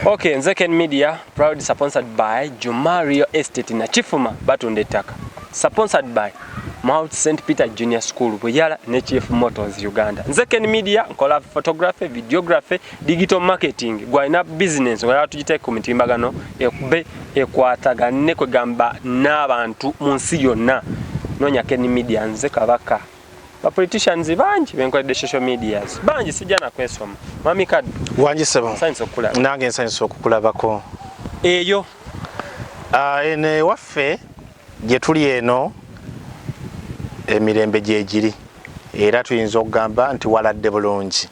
Okay, Nzeken Media, proudly sponsored by Jumario Estate na Chifuma Batunde Taka. Sponsored by Mount St. Peter Junior School, Buyala, ne Chief Motors Uganda. Nzeken Media, nkola photography, videography, digital marketing, gwaina business, wala tujite ku mitimbagano ekube ekwatagane kwe gamba n'abantu munsi yonna. Nonya Ken Media nze kabaka. Ba politicians banji benkoledde social medias. Banji sijana kwesoma. Mami kad wanji sebo. Science okula. Nange science okulabako. Eyo. Ene waffe gye tuli eno emirembe gyegiri. Era tuyinza okugamba nti waladde bulungi.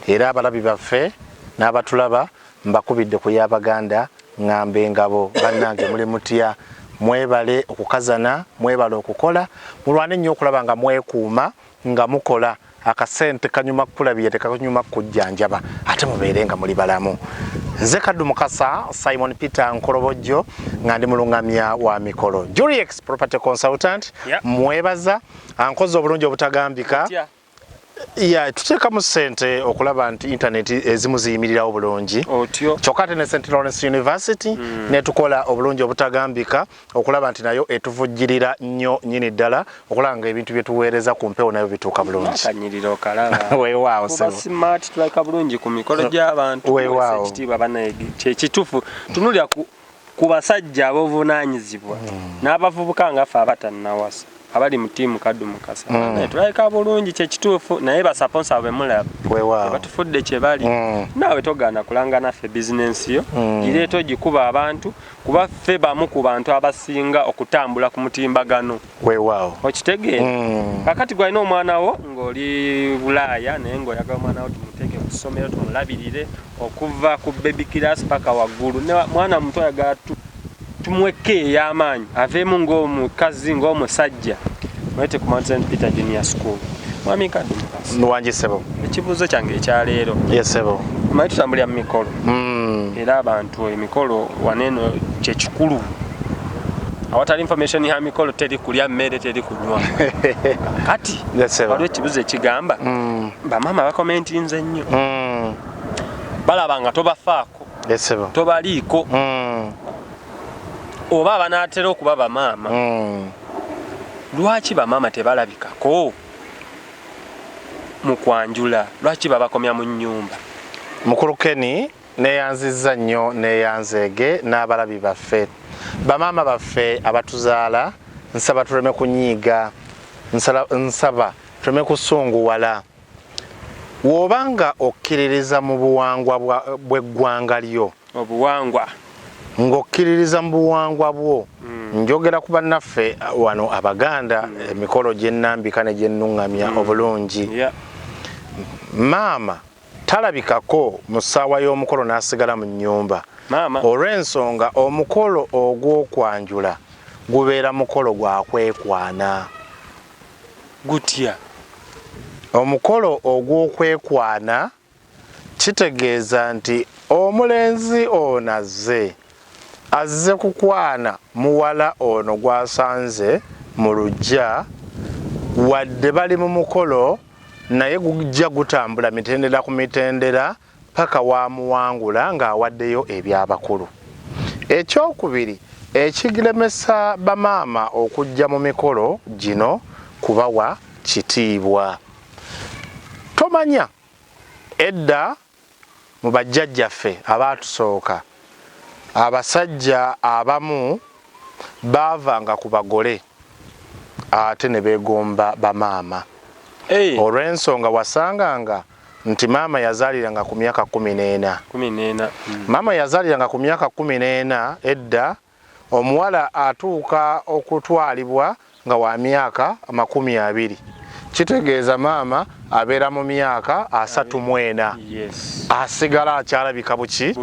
Era abalabi baffe n'abatulaba mbakubidde ku y'Abaganda ngambe ngabo bannange muli mutya mwebale okukazana mwebale okukola mulwane nnyo okulaba nga mwekuuma nga mukola akasente kanyuma kulabye tekanyuma kujjanjaba ate mubeere nga muli balamu. Nze Kaddu Mukasa Simon Peter Nkorobojjo ngandi mulungamya wa mikolo Juriex Property Consultant mwebaza ankoze obulungi obutagambika tuteeka mu ssente okulaba nti internet ezimu ziyimirirawo bulungi kyokka ate ne St. Lawrence University netukola obulungi obutagambika okulaba nti nayo etuvujjirira nnyo nnyini ddala okulaba nga ebintu bye tuweereza ku mpewo nayo bituuka bulungi. Weewaawo smart tulabika bulungi ku mikolo gy'abantu ekitiibwa bannayege kyekituufu tunulira ku basajja ab'obuvunaanyizibwa n'abavubuka nga ffe abatannawasa abali mu tiimu Kaddu Mukasa tulabika bulungi kyekituufu naye basponsa bwe mulaba batufudde kye bali naawe togaana kulanga naffe bizinensi yo gireeta gikuba abantu kuba ffe bamu ku bantu abasinga okutambula ku mutimbagano okitegeera kakati gwalina omwana wo ng'oli Bulaaya naye ng'oyagala omwana wo tumuteeke ku ssomero tumulabirire okuva ku baby class paka waggulu mwana muto oyagala tumweke ey'amaanyi aveemu ng'omukazi ng'omusajja mwete ku Mount St. Peter Junior School. Mwami Kaddu Mukasa nwangi sebo ekibuuzo kyange ekyaleero sebo manyi tutambulira mu mikolo era abantu emikolo waneeno kyekikulu awatali information ya mikolo teri kulya mmere teri kunywa kati waliwo ekibuuzo ekigamba bamama bakomentinze nnyo balaba nga tobafaako tobaliiko oba banaatera okuba bamaama lwaki bamaama tebalabikako mu kwanjula lwaki babakomya mu nnyumba? Mukulu Kenny neyanzizza nnyo neyanzeege n'abalabi baffe bamaama baffe abatuzaala nsaba tuleme kunyiiga nsaba tuleme kusunguwala w'obanga okkiririza mu buwangwa bw'eggwanga lyo obuwangwa ng'okkiririza mu buwangwa bwo njogera ku bannaffe wano Abaganda emikolo gy'ennambika ne gy'ennuŋŋamya obulungi maama talabikako mu ssaawa y'omukolo n'asigala mu nnyumba olw'ensonga omukolo ogw'okwanjula gubeera mukolo gwa kwekwana. Gutya omukolo ogw'okwekwana kitegeeza nti omulenzi ono azze kukwana muwala ono gwasanze mu luggya wadde bali mu mukolo naye gujja gutambula mitendera ku mitendera paka wamuwangula ng'awaddeyo ebyabakulu. Ekyokubiri ekigiremesa bamaama okujja mu mikolo gino kubawa kitiibwa. Tomanya edda mu bajjajjaffe abaatusooka abasajja abamu baavanga ku bagole ate ne beegomba bamaama olw'ensonga wasanganga nti maama yazaaliranga ku myaka 14 maama yazaaliranga ku myaka 14 edda omuwala atuuka okutwalibwa nga wa myaka 20 kitegeeza maama abeera mu myaka 34 asigala akyalabika buki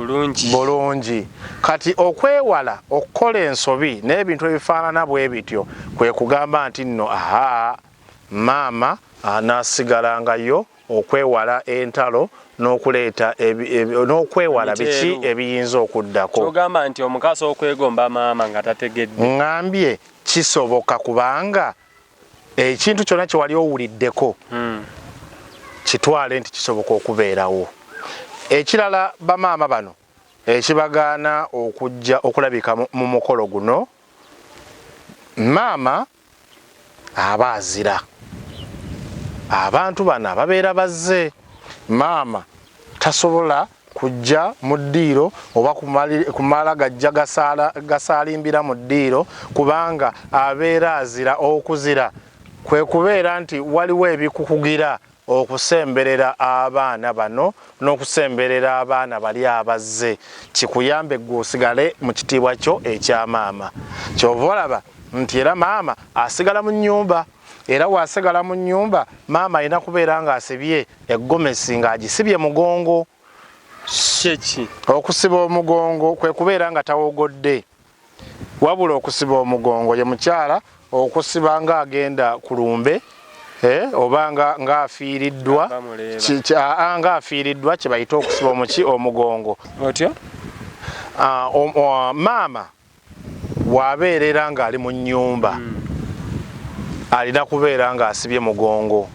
bulungi. Kati okwewala okukola ensobi n'ebintu ebifaanana bwe bityo kwe kugamba nti nno maama anaasigalangayo okwewala entalo n'okuleeta n'okwewala biki ebiyinza okuddako. Kyogamba nti omukazi okwegomba maama nga tategedde. Ngambye kisoboka kubanga ekintu kyonna kye wali owuliddeko kitwale nti kisoboka okubeerawo. Ekirala bamaama bano ekibagaana okujja okulabika mu mukolo guno, maama aba azira. Abantu bano ababeera bazze, maama tasobola kujja mu ddiiro oba kumala gajja gasaalimbira mu ddiiro kubanga abeera azira. Okuzira kwe kubeera nti waliwo ebikukugira okusemberera abaana bano n'okusemberera abaana bali abazze, kikuyambe gwe osigale mu kitiibwa kyo ekya maama. Kyova olaba nti era maama asigala mu nnyumba, era waasigala mu nnyumba maama alina kubeera ng'asibye eggomesi ng'agisibye mugongo. Sheki okusiba omugongo kwe kubeera nga tawogodde, wabula okusiba omugongo ye mukyala okusiba ng'agenda ku lumbe, oba ng'afiiriddwa, ng'afiiriddwa kye bayita okusiba omugongo. Otyo maama bw'abeerera ng'ali mu nnyumba alina kubeera ng'asibye mugongo,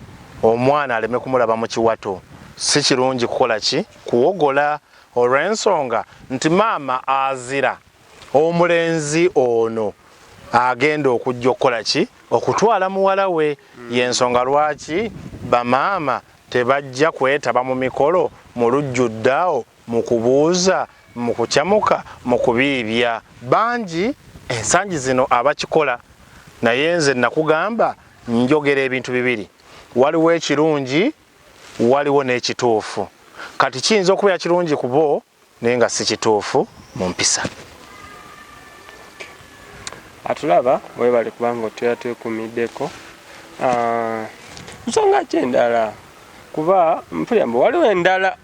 omwana aleme kumulaba mu kiwato. Si kirungi kukola ki? Kuwogola. Olw'ensonga nti maama azira, omulenzi ono agenda okujja okukola ki? Okutwala muwala we. Y'ensonga lwaki bamaama tebajja kwetaba mu mikolo, mu lujjuddaawo, mu kubuuza, mu kukyamuka, mu kubiibya. Bangi ensangi zino abakikola, naye nze nakugamba njogera ebintu bibiri. Waliwo ekirungi, waliwo n'ekituufu. Kati kiyinza okubeera kirungi ku bo naye nga si kituufu mu mpisa. Atulaba webale kubanga otuya twekumiddeko. Nsonga ki endala? Kuba mpulira mbu waliwo endala.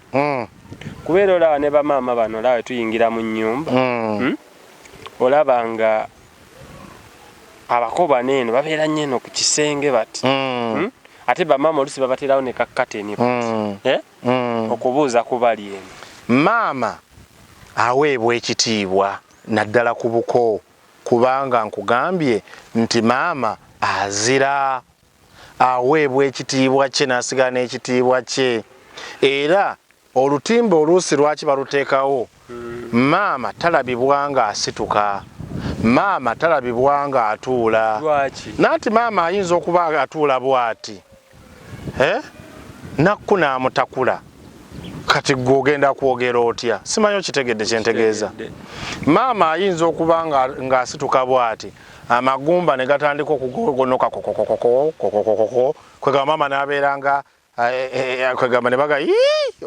Kubeera olaba ne bamaama bano olaba tuyingira mu nnyumba. Olaba nga abakoba neeno babeera nnyo eno ku kisenge bati. Ate bamaama olusi babaterawo ne kakkateni bati. Okubuuza kubali eno. Maama aweebwa ekitiibwa naddala ku buko, kubanga nkugambye nti maama azira. Aweebwa ekitiibwa kye n'asigala n'ekitiibwa kye. Era olutimba oluusi lwaki baluteekawo, maama talabibwa nga asituka, maama talabibwa nga atuula. Naati maama ayinza okuba atuula bw'ati, nakku n'amutakula. Kati gw'ogenda kwogera otya? Simanyi okitegedde kyentegeeza. Maama ayinza okuba ng'asituka bw'ati, amagumba ne gatandika okugogonoka kokokokoko, kwegamba maama n'abeera nga kwegamba ne baga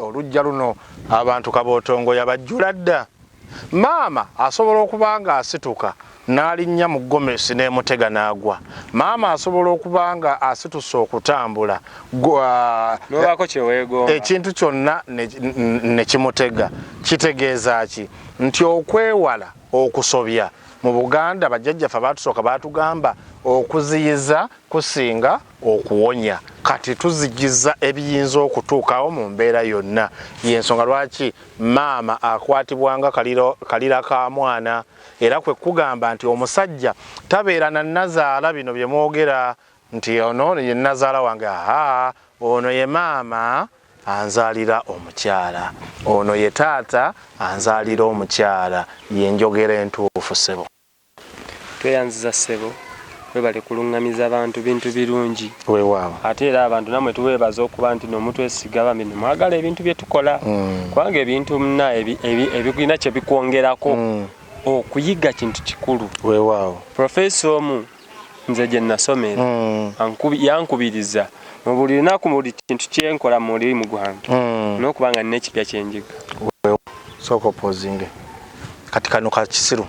olujja luno abantu kabootongo yabajjula dda. Maama asobola okuba ng'asituka n'alinnya mu ggomesi n'emutega n'agwa. Maama asobola okuba nga asituse okutambula, n'obaako kye weegomba, ekintu kyonna ne kimutega. Kitegeeza ki? Nti okwewala okusobya. Mu Buganda bajjajjaffe baatusooka baatugamba okuziyiza kusinga okuwonya. Kati tuzigiza ebiyinza okutuukawo mu mbeera yonna. Y'ensonga lwaki maama akwatibwa nga kalira ka mwana. Era kwe kugamba nti omusajja tabeera na nazaala bino bye mwogera nti ono ye nazaala wange. Ono ye maama anzaalira omukyala, ono ye taata anzaalira omukyala. Y'enjogera entuufu ssebo. Tweyanziza ssebo, webale kuluŋŋamiza abantu bintu birungi. Weewaawo. Ate era abantu namwe tuweebaza okuba nti nomutwesiga bambi mwagala ebintu bye tukola. Kubanga ebintu muna ebirina kye bikwongerako. Okuyiga kintu kikulu. Weewaawo. Profesa omu nze gye nasomera yankubiriza mu buli lunaku mu buli kintu kyenkola mu mulimu gwange n'okuba nga nina ekipya kyenjiga. Sooka opozinge. Kati kano ka kisiru.